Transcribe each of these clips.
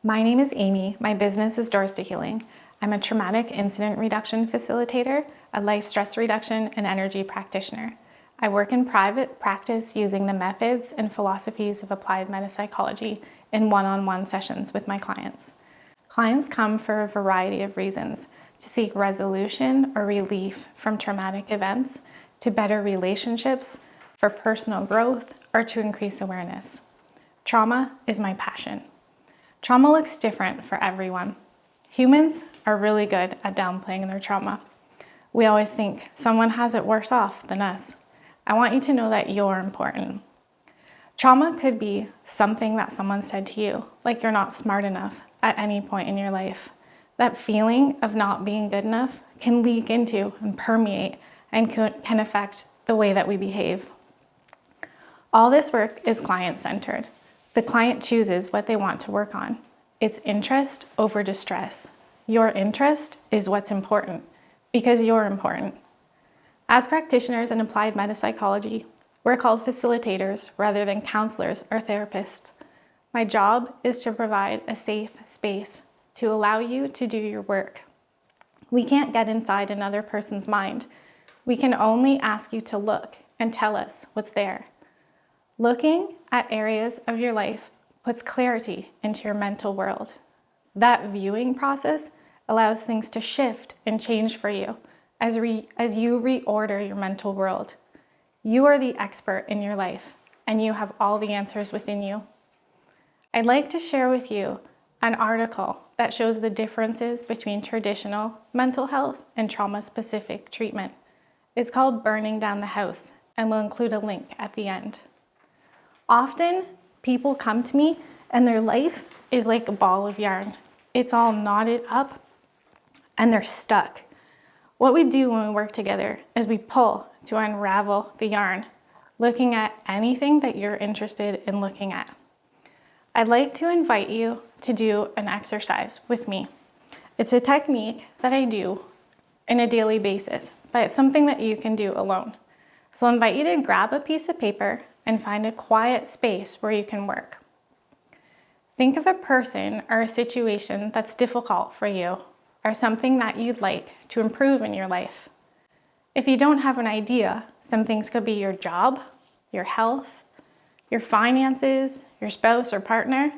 My name is Amie. My business is Doors to Healing. I'm a traumatic incident reduction facilitator, a life stress reduction, and energy practitioner. I work in private practice using the methods and philosophies of applied metapsychology in one-on-one sessions with my clients. Clients come for a variety of reasons: to seek resolution or relief from traumatic events, to better relationships, for personal growth, or to increase awareness. Trauma is my passion. Trauma looks different for everyone. Humans are really good at downplaying their trauma. We always think someone has it worse off than us. I want you to know that you're important. Trauma could be something that someone said to you, like you're not smart enough at any point in your life. That feeling of not being good enough can leak into and permeate and can affect the way that we behave. All this work is client-centered. The client chooses what they want to work on. It's interest over distress. Your interest is what's important because you're important. As practitioners in applied metapsychology, we're called facilitators rather than counselors or therapists. My job is to provide a safe space to allow you to do your work. We can't get inside another person's mind. We can only ask you to look and tell us what's there. Looking at areas of your life puts clarity into your mental world. That viewing process allows things to shift and change for you as you reorder your mental world. You are the expert in your life, and you have all the answers within you. I'd like to share with you an article that shows the differences between traditional mental health and trauma-specific treatment. It's called Burning Down the House, and we'll include a link at the end. Often, people come to me and their life is like a ball of yarn. It's all knotted up and they're stuck. What we do when we work together is we pull to unravel the yarn, looking at anything that you're interested in looking at. I'd like to invite you to do an exercise with me. It's a technique that I do on a daily basis, but it's something that you can do alone. So I invite you to grab a piece of paper and find a quiet space where you can work. Think of a person or a situation that's difficult for you, or something that you'd like to improve in your life. If you don't have an idea, some things could be your job, your health, your finances, your spouse or partner,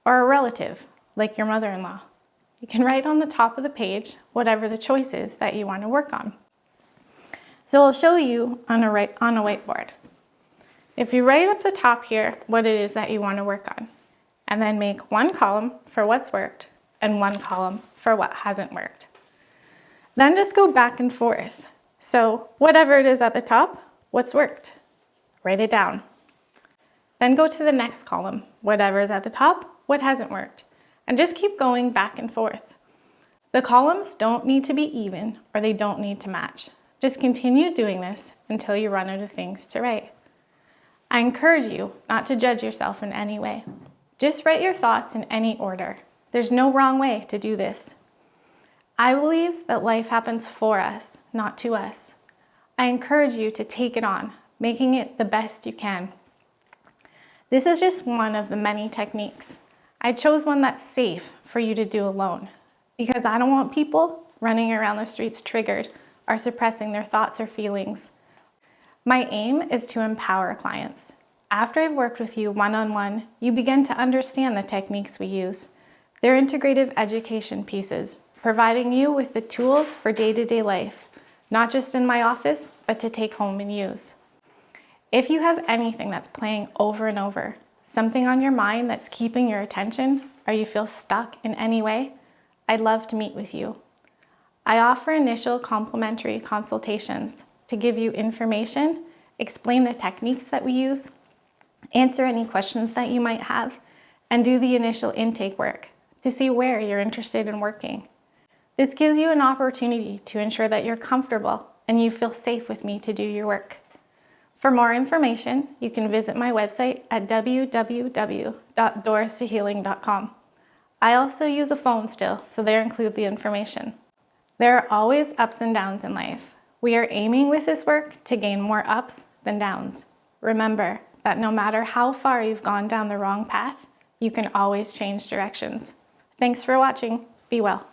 or a relative, like your mother-in-law. You can write on the top of the page whatever the choice is that you want to work on. So I'll show you on a whiteboard. If you write up the top here what it is that you want to work on, and then make one column for what's worked and one column for what hasn't worked. Then just go back and forth. So whatever it is at the top, what's worked? Write it down. Then go to the next column, whatever is at the top, what hasn't worked. And just keep going back and forth. The columns don't need to be even or they don't need to match. Just continue doing this until you run out of things to write. I encourage you not to judge yourself in any way. Just write your thoughts in any order. There's no wrong way to do this. I believe that life happens for us, not to us. I encourage you to take it on, making it the best you can. This is just one of the many techniques. I chose one that's safe for you to do alone because I don't want people running around the streets triggered or suppressing their thoughts or feelings. My aim is to empower clients. After I've worked with you one-on-one, you begin to understand the techniques we use. They're integrative education pieces, providing you with the tools for day-to-day life, not just in my office, but to take home and use. If you have anything that's playing over and over, something on your mind that's keeping your attention, or you feel stuck in any way, I'd love to meet with you. I offer initial complimentary consultations to give you information, explain the techniques that we use, answer any questions that you might have, and do the initial intake work to see where you're interested in working. This gives you an opportunity to ensure that you're comfortable and you feel safe with me to do your work. For more information, you can visit my website at www.doorstohealing.com. I also use a phone still, so there include the information. There are always ups and downs in life. We are aiming with this work to gain more ups than downs. Remember that no matter how far you've gone down the wrong path, you can always change directions. Thanks for watching. Be well.